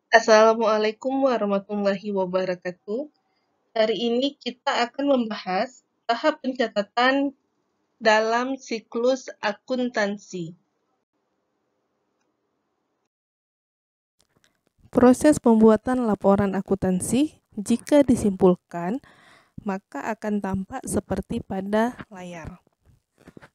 Assalamualaikum warahmatullahi wabarakatuh. Hari ini kita akan membahas tahap pencatatan dalam siklus akuntansi. Proses pembuatan laporan akuntansi, jika disimpulkan, maka akan tampak seperti pada layar.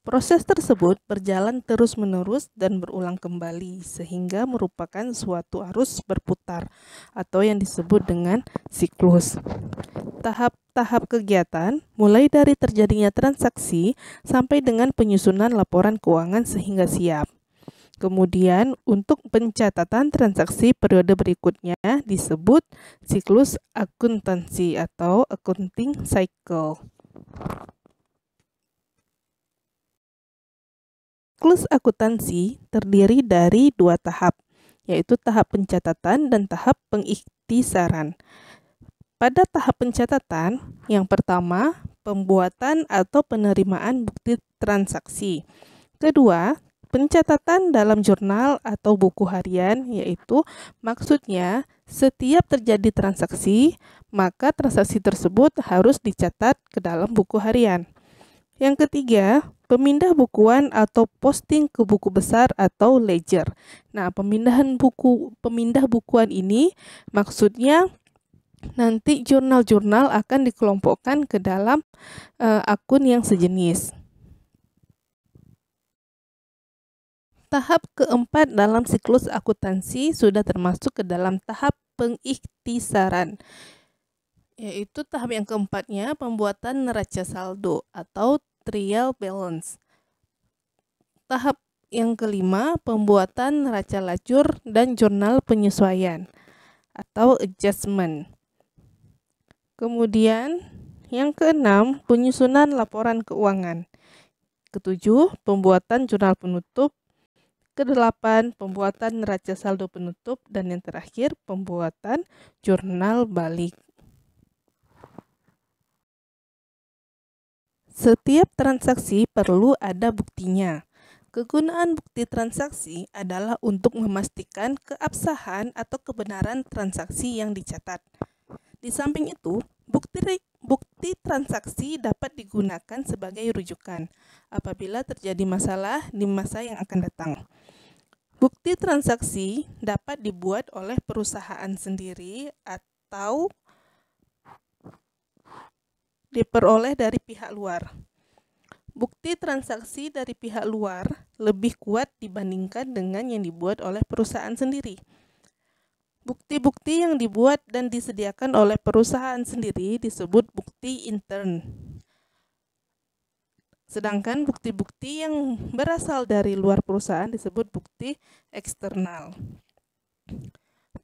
Proses tersebut berjalan terus-menerus dan berulang kembali, sehingga merupakan suatu arus berputar atau yang disebut dengan siklus. Tahap-tahap kegiatan mulai dari terjadinya transaksi sampai dengan penyusunan laporan keuangan sehingga siap. Kemudian untuk pencatatan transaksi periode berikutnya disebut siklus akuntansi atau accounting cycle. Siklus akuntansi terdiri dari dua tahap, yaitu tahap pencatatan dan tahap pengikhtisaran. Pada tahap pencatatan, yang pertama, pembuatan atau penerimaan bukti transaksi. Kedua, pencatatan dalam jurnal atau buku harian, yaitu maksudnya setiap terjadi transaksi, maka transaksi tersebut harus dicatat ke dalam buku harian. Yang ketiga, pemindah bukuan atau posting ke buku besar atau ledger. Nah, pemindah bukuan ini maksudnya nanti jurnal-jurnal akan dikelompokkan ke dalam akun yang sejenis. Tahap keempat dalam siklus akuntansi sudah termasuk ke dalam tahap pengikhtisaran, yaitu tahap yang keempatnya pembuatan neraca saldo atau trial balance. Tahap yang kelima pembuatan neraca lacur dan jurnal penyesuaian atau adjustment. Kemudian yang keenam penyusunan laporan keuangan. Ketujuh pembuatan jurnal penutup. Kedelapan pembuatan neraca saldo penutup, dan yang terakhir pembuatan jurnal balik. Setiap transaksi perlu ada buktinya. Kegunaan bukti transaksi adalah untuk memastikan keabsahan atau kebenaran transaksi yang dicatat. Di samping itu, bukti transaksi dapat digunakan sebagai rujukan apabila terjadi masalah di masa yang akan datang. Bukti transaksi dapat dibuat oleh perusahaan sendiri atau diperoleh dari pihak luar. Bukti transaksi dari pihak luar lebih kuat dibandingkan dengan yang dibuat oleh perusahaan sendiri. Bukti-bukti yang dibuat dan disediakan oleh perusahaan sendiri disebut bukti intern. Sedangkan bukti-bukti yang berasal dari luar perusahaan disebut bukti eksternal.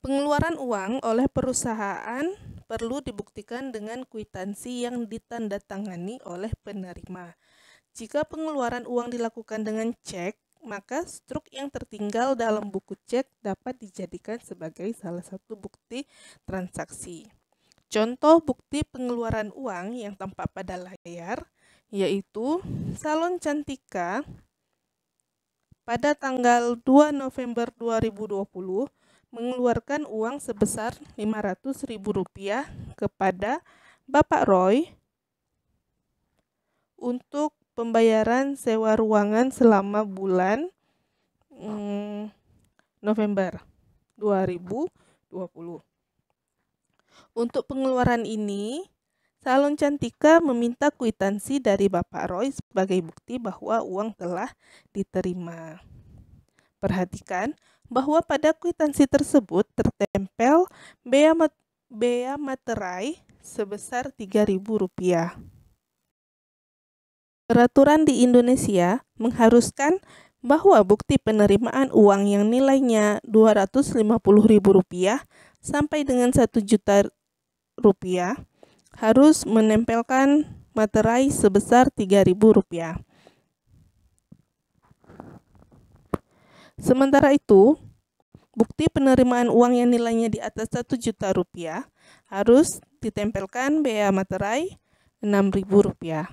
Pengeluaran uang oleh perusahaan perlu dibuktikan dengan kwitansi yang ditandatangani oleh penerima. Jika pengeluaran uang dilakukan dengan cek, maka struk yang tertinggal dalam buku cek dapat dijadikan sebagai salah satu bukti transaksi. Contoh bukti pengeluaran uang yang tampak pada layar yaitu Salon Cantika pada tanggal 2 November 2020 mengeluarkan uang sebesar Rp500.000 kepada Bapak Roy untuk pembayaran sewa ruangan selama bulan November 2020. Untuk pengeluaran ini, Salon Cantika meminta kwitansi dari Bapak Roy sebagai bukti bahwa uang telah diterima. Perhatikan bahwa pada kwitansi tersebut tertempel bea materai sebesar Rp3.000. Peraturan di Indonesia mengharuskan bahwa bukti penerimaan uang yang nilainya Rp250.000 sampai dengan Rp1.000.000 harus menempelkan materai sebesar Rp3.000. Sementara itu, bukti penerimaan uang yang nilainya di atas Rp1.000.000 harus ditempelkan bea materai Rp6.000.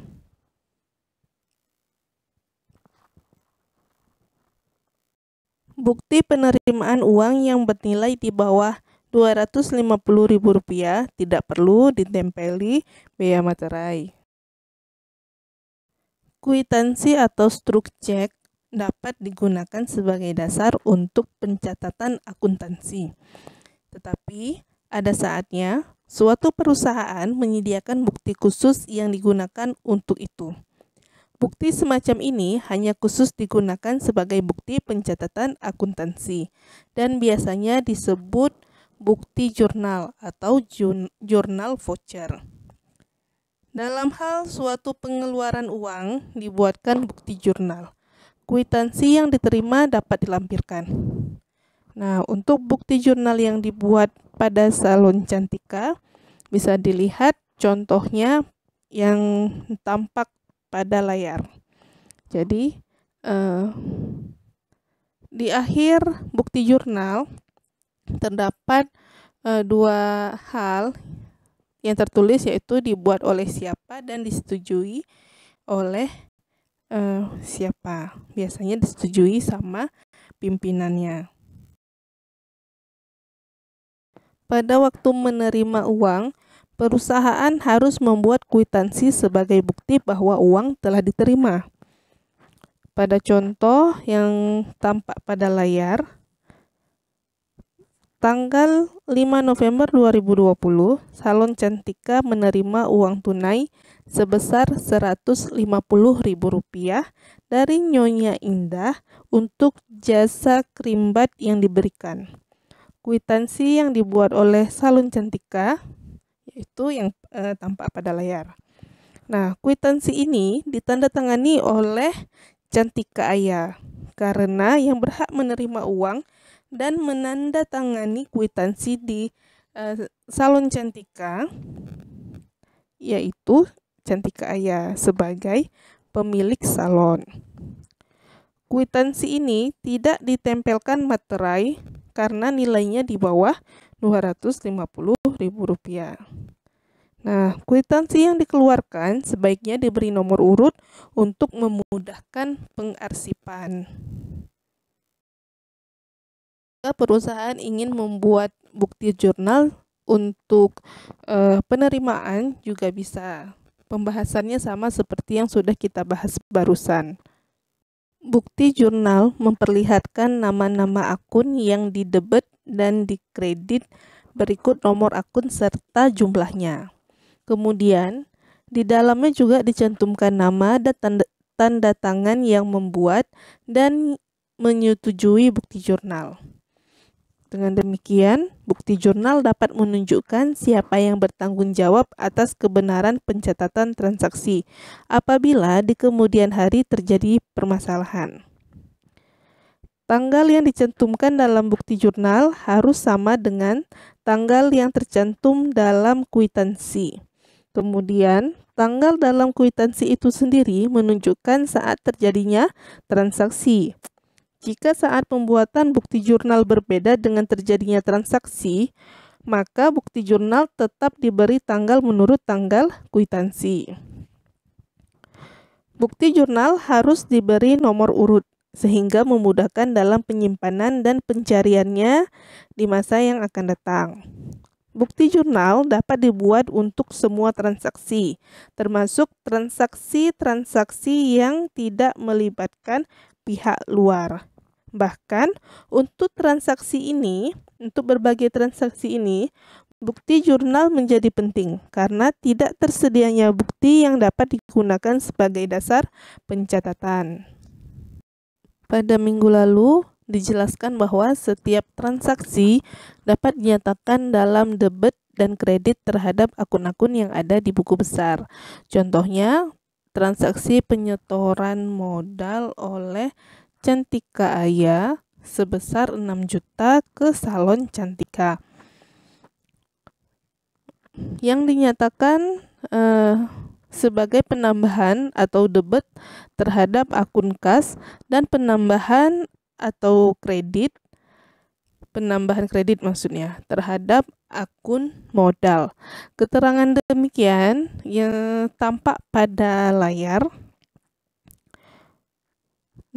Bukti penerimaan uang yang bernilai di bawah Rp250.000 tidak perlu ditempeli bea materai. Kwitansi atau struk cek dapat digunakan sebagai dasar untuk pencatatan akuntansi. Tetapi ada saatnya suatu perusahaan menyediakan bukti khusus yang digunakan untuk itu. Bukti semacam ini hanya khusus digunakan sebagai bukti pencatatan akuntansi dan biasanya disebut bukti jurnal atau jurnal voucher. Dalam hal suatu pengeluaran uang dibuatkan bukti jurnal. Kwitansi yang diterima dapat dilampirkan. Nah, untuk bukti jurnal yang dibuat pada salon Cantika bisa dilihat contohnya yang tampak pada layar. Jadi, di akhir bukti jurnal terdapat dua hal yang tertulis, yaitu dibuat oleh siapa dan disetujui oleh siapa. Biasanya disetujui sama pimpinannya. Pada waktu menerima uang, perusahaan harus membuat kwitansi sebagai bukti bahwa uang telah diterima. Pada contoh yang tampak pada layar, tanggal 5 November 2020, Salon Cantika menerima uang tunai sebesar Rp150.000 dari Nyonya Indah untuk jasa krimbat yang diberikan. Kwitansi yang dibuat oleh Salon Cantika yaitu yang tampak pada layar. Nah, kwitansi ini ditandatangani oleh Cantika Aya karena yang berhak menerima uang dan menandatangani kwitansi di Salon Cantika yaitu Cantika Aya sebagai pemilik salon. Kwitansi ini tidak ditempelkan materai karena nilainya di bawah Rp250.000. Nah, kwitansi yang dikeluarkan sebaiknya diberi nomor urut untuk memudahkan pengarsipan. Jika perusahaan ingin membuat bukti jurnal untuk penerimaan juga bisa. Pembahasannya sama seperti yang sudah kita bahas barusan. Bukti jurnal memperlihatkan nama-nama akun yang didebet dan dikredit berikut nomor akun serta jumlahnya. Kemudian, di dalamnya juga dicantumkan nama dan tanda tangan yang membuat dan menyetujui bukti jurnal. Dengan demikian, bukti jurnal dapat menunjukkan siapa yang bertanggung jawab atas kebenaran pencatatan transaksi apabila di kemudian hari terjadi permasalahan. Tanggal yang dicantumkan dalam bukti jurnal harus sama dengan tanggal yang tercantum dalam kwitansi. Kemudian, tanggal dalam kwitansi itu sendiri menunjukkan saat terjadinya transaksi. Jika saat pembuatan bukti jurnal berbeda dengan terjadinya transaksi, maka bukti jurnal tetap diberi tanggal menurut tanggal kwitansi. Bukti jurnal harus diberi nomor urut sehingga memudahkan dalam penyimpanan dan pencariannya di masa yang akan datang. Bukti jurnal dapat dibuat untuk semua transaksi, termasuk transaksi-transaksi yang tidak melibatkan pihak luar. Bahkan untuk berbagai transaksi ini, bukti jurnal menjadi penting karena tidak tersedianya bukti yang dapat digunakan sebagai dasar pencatatan. Pada minggu lalu dijelaskan bahwa setiap transaksi dapat dinyatakan dalam debit dan kredit terhadap akun-akun yang ada di buku besar. Contohnya, transaksi penyetoran modal oleh Cantika Aya sebesar 6 juta ke Salon Cantika. Yang dinyatakan sebagai penambahan atau debit terhadap akun kas dan penambahan kredit maksudnya terhadap akun modal. Keterangan demikian yang tampak pada layar.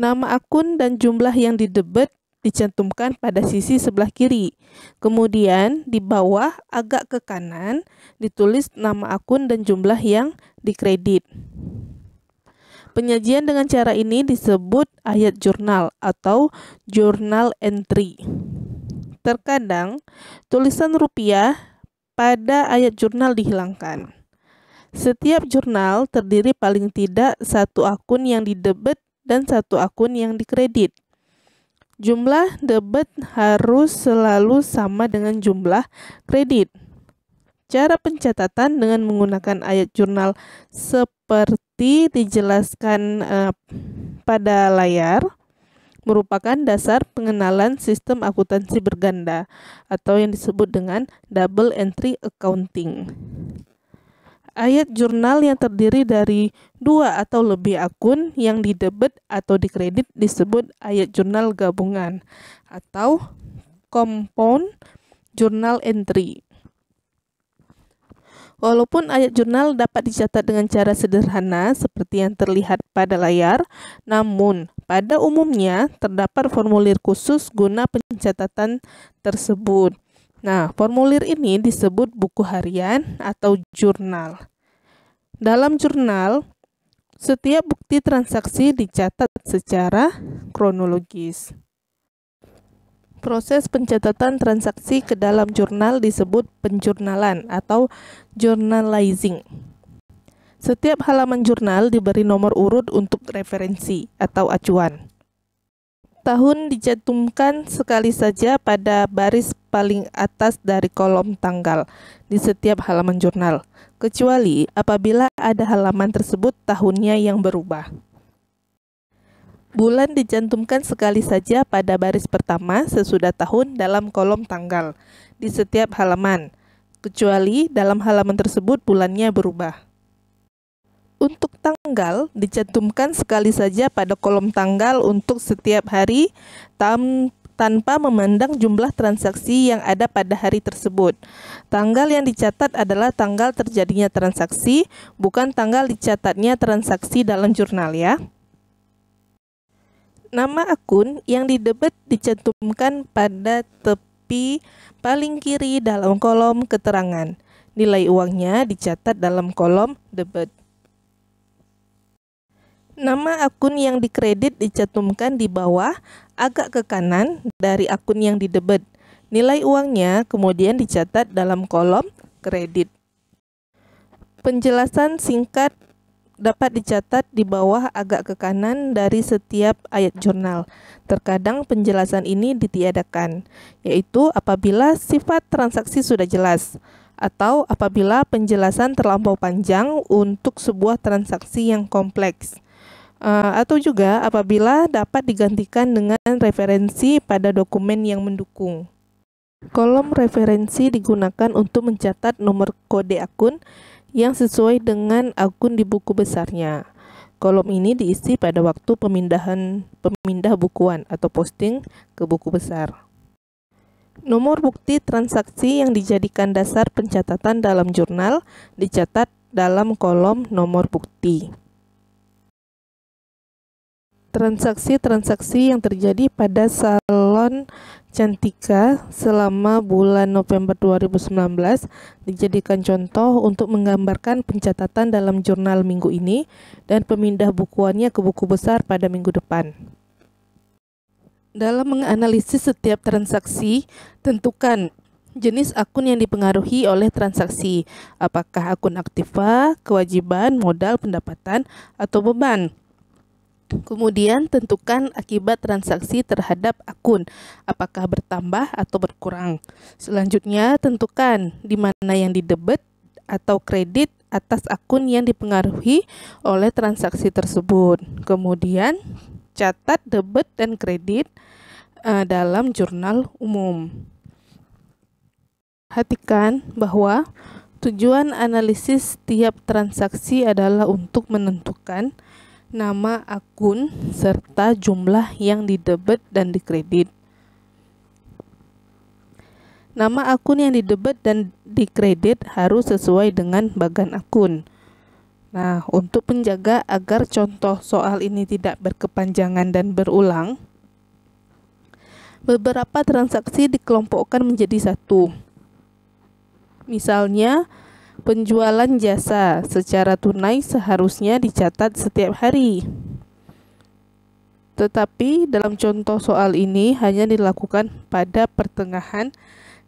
Nama akun dan jumlah yang didebit dicantumkan pada sisi sebelah kiri. Kemudian di bawah agak ke kanan ditulis nama akun dan jumlah yang dikredit. Penyajian dengan cara ini disebut ayat jurnal atau journal entry. Terkadang tulisan rupiah pada ayat jurnal dihilangkan. Setiap jurnal terdiri paling tidak satu akun yang didebet dan satu akun yang dikredit. Jumlah debit harus selalu sama dengan jumlah kredit. Cara pencatatan dengan menggunakan ayat jurnal seperti dijelaskan pada layar merupakan dasar pengenalan sistem akuntansi berganda atau yang disebut dengan double entry accounting. Ayat jurnal yang terdiri dari 2 atau lebih akun yang didebet atau dikredit disebut ayat jurnal gabungan atau compound journal entry. Walaupun ayat jurnal dapat dicatat dengan cara sederhana seperti yang terlihat pada layar, namun pada umumnya terdapat formulir khusus guna pencatatan tersebut. Nah, formulir ini disebut buku harian atau jurnal. Dalam jurnal, setiap bukti transaksi dicatat secara kronologis. Proses pencatatan transaksi ke dalam jurnal disebut penjurnalan atau journalizing. Setiap halaman jurnal diberi nomor urut untuk referensi atau acuan. Tahun dicantumkan sekali saja pada baris paling atas dari kolom tanggal di setiap halaman jurnal, kecuali apabila ada halaman tersebut tahunnya yang berubah. Bulan dicantumkan sekali saja pada baris pertama sesudah tahun dalam kolom tanggal di setiap halaman, kecuali dalam halaman tersebut bulannya berubah. Untuk tanggal dicantumkan sekali saja pada kolom tanggal untuk setiap hari tanpa memandang jumlah transaksi yang ada pada hari tersebut. Tanggal yang dicatat adalah tanggal terjadinya transaksi, bukan tanggal dicatatnya transaksi dalam jurnal ya. Nama akun yang didebet dicantumkan pada tepi paling kiri dalam kolom keterangan. Nilai uangnya dicatat dalam kolom debit. Nama akun yang dikredit dicantumkan di bawah agak ke kanan dari akun yang didebet. Nilai uangnya kemudian dicatat dalam kolom kredit. Penjelasan singkat dapat dicatat di bawah agak ke kanan dari setiap ayat jurnal. Terkadang penjelasan ini ditiadakan, yaitu apabila sifat transaksi sudah jelas, atau apabila penjelasan terlampau panjang untuk sebuah transaksi yang kompleks, atau juga apabila dapat digantikan dengan referensi pada dokumen yang mendukung. Kolom referensi digunakan untuk mencatat nomor kode akun yang sesuai dengan akun di buku besarnya. Kolom ini diisi pada waktu pemindah bukuan atau posting ke buku besar. Nomor bukti transaksi yang dijadikan dasar pencatatan dalam jurnal dicatat dalam kolom nomor bukti. Transaksi-transaksi yang terjadi pada salon Cantika selama bulan November 2019 dijadikan contoh untuk menggambarkan pencatatan dalam jurnal minggu ini dan pemindah bukuannya ke buku besar pada minggu depan. Dalam menganalisis setiap transaksi, tentukan jenis akun yang dipengaruhi oleh transaksi, apakah akun aktiva, kewajiban, modal, pendapatan, atau beban. Kemudian tentukan akibat transaksi terhadap akun, apakah bertambah atau berkurang. Selanjutnya tentukan di mana yang didebet atau kredit atas akun yang dipengaruhi oleh transaksi tersebut. Kemudian catat debit dan kredit dalam jurnal umum. Perhatikan bahwa tujuan analisis setiap transaksi adalah untuk menentukan nama akun serta jumlah yang didebet dan dikredit. Nama akun yang didebet dan dikredit harus sesuai dengan bagan akun. Nah, untuk menjaga agar contoh soal ini tidak berkepanjangan dan berulang, beberapa transaksi dikelompokkan menjadi satu. Misalnya, penjualan jasa secara tunai seharusnya dicatat setiap hari. Tetapi dalam contoh soal ini hanya dilakukan pada pertengahan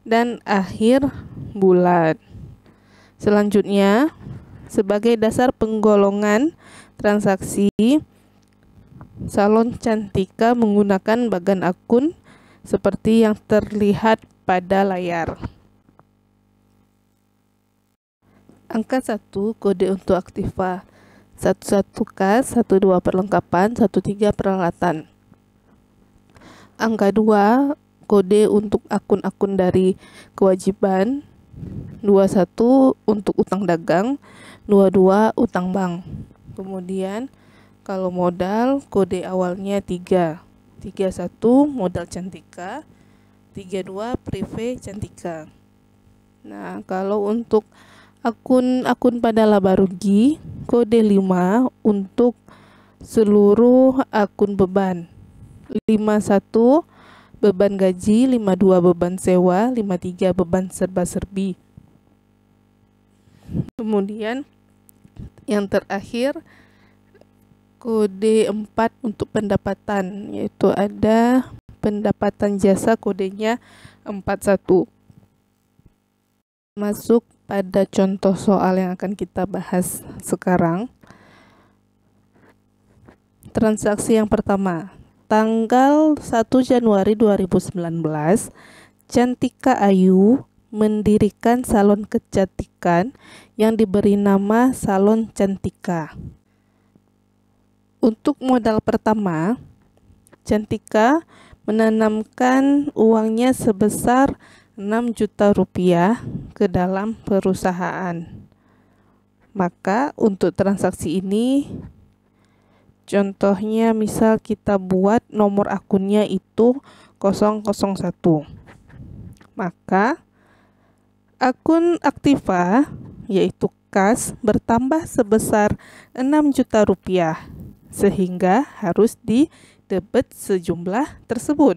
dan akhir bulan. Selanjutnya, sebagai dasar penggolongan transaksi, salon Cantika menggunakan bagan akun seperti yang terlihat pada layar. Angka 1 kode untuk aktiva, 11 kas, 12 perlengkapan, 13 peralatan. Angka 2 kode untuk akun-akun dari kewajiban, 21 untuk utang dagang, 22 utang bank. Kemudian kalau modal kode awalnya 3, 31 modal Cantika, 32 prive Cantika. Nah, kalau untuk akun pada laba rugi kode 5 untuk seluruh akun beban, 51 beban gaji, 52 beban sewa, 53 beban serba-serbi. Kemudian yang terakhir kode 4 untuk pendapatan, yaitu ada pendapatan jasa kodenya 41. Masuk pada contoh soal yang akan kita bahas sekarang. Transaksi yang pertama, tanggal 1 Januari 2019, Cantika Ayu mendirikan salon kecantikan yang diberi nama Salon Cantika. Untuk modal pertama, Cantika menanamkan uangnya sebesar 6 juta rupiah ke dalam perusahaan. Maka untuk transaksi ini, contohnya misal kita buat nomor akunnya itu 001. Maka akun aktiva yaitu kas bertambah sebesar 6 juta rupiah sehingga harus didebet sejumlah tersebut.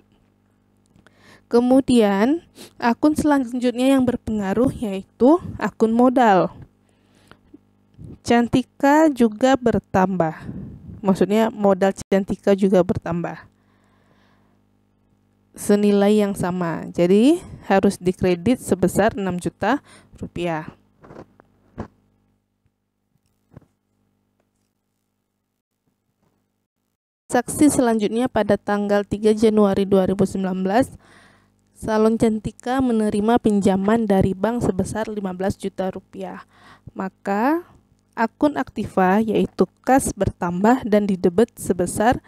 Kemudian akun selanjutnya yang berpengaruh yaitu akun modal. Cantika juga bertambah. Maksudnya modal Cantika juga bertambah. Senilai yang sama. Jadi harus dikredit sebesar 6 juta rupiah. Transaksi selanjutnya pada tanggal 3 Januari 2019, Salon Cantika menerima pinjaman dari bank sebesar 15 juta rupiah. Maka akun aktiva yaitu kas bertambah dan didebet sebesar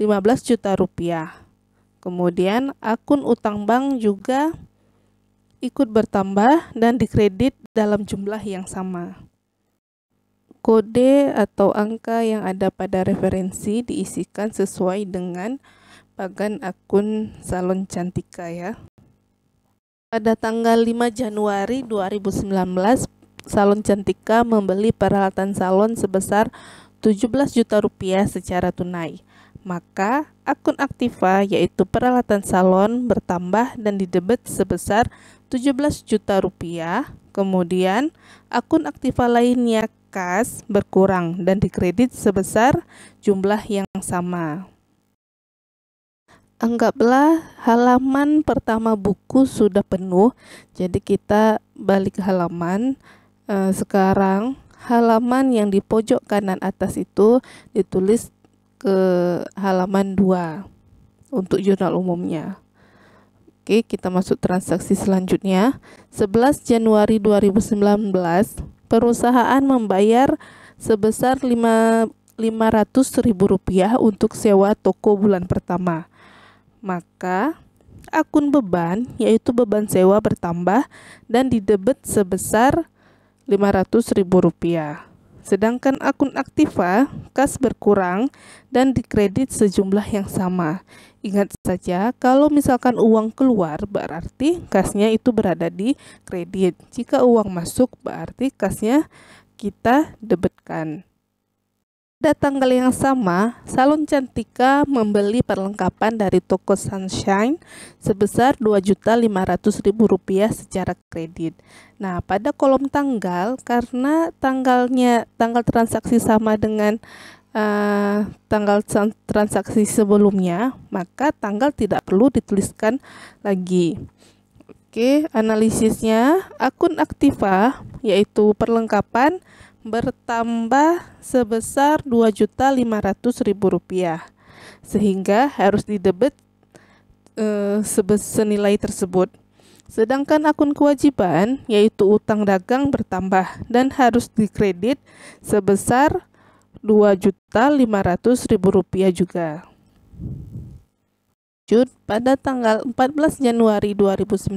15 juta rupiah. Kemudian akun utang bank juga ikut bertambah dan dikredit dalam jumlah yang sama. Kode atau angka yang ada pada referensi diisikan sesuai dengan bagan akun Salon Cantika ya. Pada tanggal 5 Januari 2019, Salon Cantika membeli peralatan salon sebesar 17 juta rupiah secara tunai. Maka akun aktiva yaitu peralatan salon bertambah dan didebet sebesar 17 juta rupiah. Kemudian akun aktiva lainnya kas berkurang dan dikredit sebesar jumlah yang sama. Anggaplah halaman pertama buku sudah penuh, jadi kita balik ke halaman. Sekarang halaman yang di pojok kanan atas itu ditulis ke halaman 2 untuk jurnal umumnya. Oke, kita masuk transaksi selanjutnya. 11 Januari 2019, perusahaan membayar sebesar 500.000 rupiah untuk sewa toko bulan pertama. Maka akun beban yaitu beban sewa bertambah dan didebet sebesar 500.000 rupiah. Sedangkan akun aktiva kas berkurang dan dikredit sejumlah yang sama. Ingat saja kalau misalkan uang keluar berarti kasnya itu berada di kredit. Jika uang masuk berarti kasnya kita debetkan. Pada tanggal yang sama, Salon Cantika membeli perlengkapan dari toko Sunshine sebesar Rp2.500.000 secara kredit. Nah, pada kolom tanggal, karena tanggal transaksi sama dengan tanggal transaksi sebelumnya, maka tanggal tidak perlu dituliskan lagi. Oke, analisisnya akun aktiva yaitu perlengkapan bertambah sebesar Rp2.500.000 sehingga harus didebit senilai tersebut. Sedangkan akun kewajiban yaitu utang dagang bertambah dan harus dikredit sebesar Rp2.500.000 juga. Pada tanggal 14 Januari 2019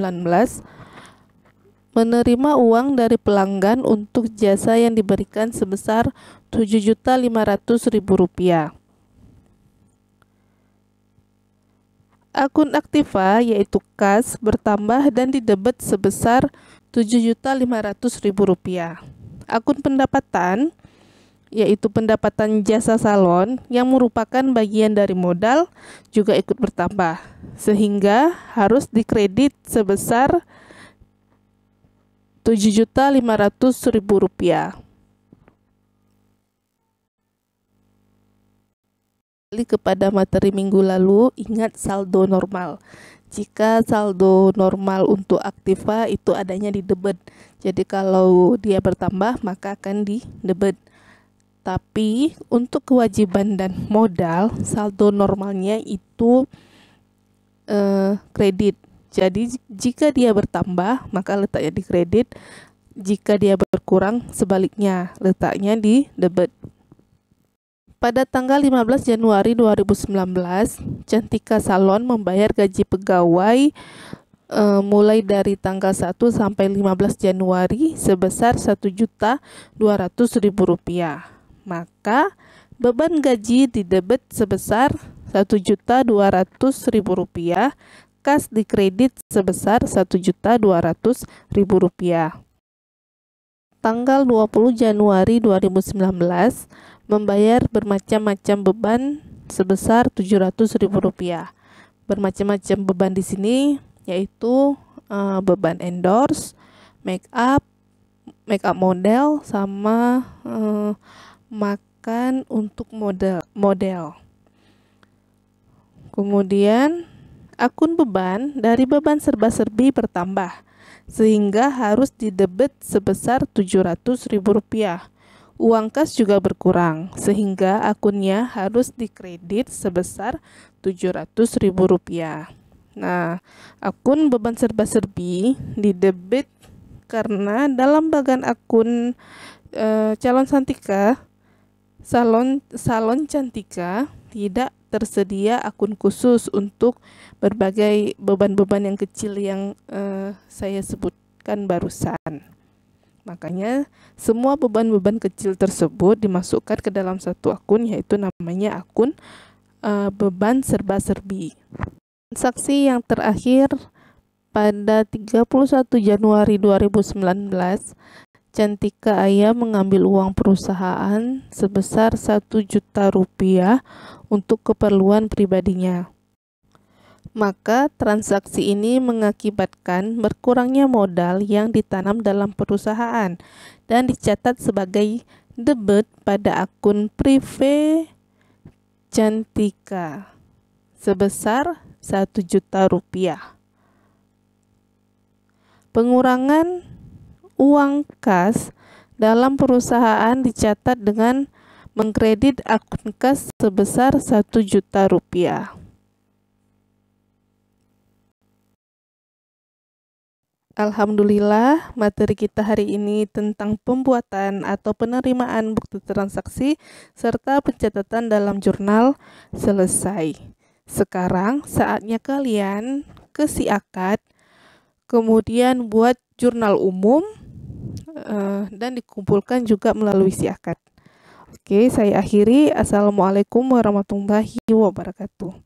menerima uang dari pelanggan untuk jasa yang diberikan sebesar Rp7.500.000. Akun aktiva yaitu kas bertambah dan didebit sebesar Rp7.500.000. Akun pendapatan yaitu pendapatan jasa salon yang merupakan bagian dari modal juga ikut bertambah sehingga harus dikredit sebesar Rp7.500.000. Kepada materi minggu lalu, ingat saldo normal. Jika saldo normal untuk aktiva itu adanya di debit. Jadi kalau dia bertambah maka akan di debit. Tapi untuk kewajiban dan modal, saldo normalnya itu kredit. Jadi jika dia bertambah maka letaknya di kredit, jika dia berkurang sebaliknya letaknya di debit. Pada tanggal 15 Januari 2019, Cantika Salon membayar gaji pegawai mulai dari tanggal 1 sampai 15 Januari sebesar Rp1.200.000. Maka beban gaji didebit sebesar Rp1.200.000, kas dikredit sebesar Rp1.200.000. Tanggal 20 Januari 2019 membayar bermacam-macam beban sebesar Rp700.000. Bermacam-macam beban di sini yaitu beban endorse, make up model, sama makan untuk model. Kemudian akun beban dari beban serba-serbi bertambah sehingga harus didebit sebesar Rp700.000. Uang kas juga berkurang sehingga akunnya harus dikredit sebesar Rp700.000. Nah, akun beban serba-serbi didebit karena dalam bagian akun calon Cantika salon Cantika tidak tersedia akun khusus untuk berbagai beban-beban yang kecil yang saya sebutkan barusan. Makanya semua beban-beban kecil tersebut dimasukkan ke dalam satu akun, yaitu namanya akun beban serba-serbi. Transaksi yang terakhir pada 31 Januari 2019, Cantika Aya mengambil uang perusahaan sebesar Rp1 juta untuk keperluan pribadinya. Maka transaksi ini mengakibatkan berkurangnya modal yang ditanam dalam perusahaan dan dicatat sebagai debit pada akun prive Cantika sebesar Rp1 juta. Pengurangan uang kas dalam perusahaan dicatat dengan mengkredit akun kas sebesar Rp1 juta. Alhamdulillah, materi kita hari ini tentang pembuatan atau penerimaan bukti transaksi serta pencatatan dalam jurnal selesai. Sekarang saatnya kalian ke SIAKAD, kemudian buat jurnal umum dan dikumpulkan juga melalui SIAKAD. Oke, saya akhiri. Assalamualaikum warahmatullahi wabarakatuh.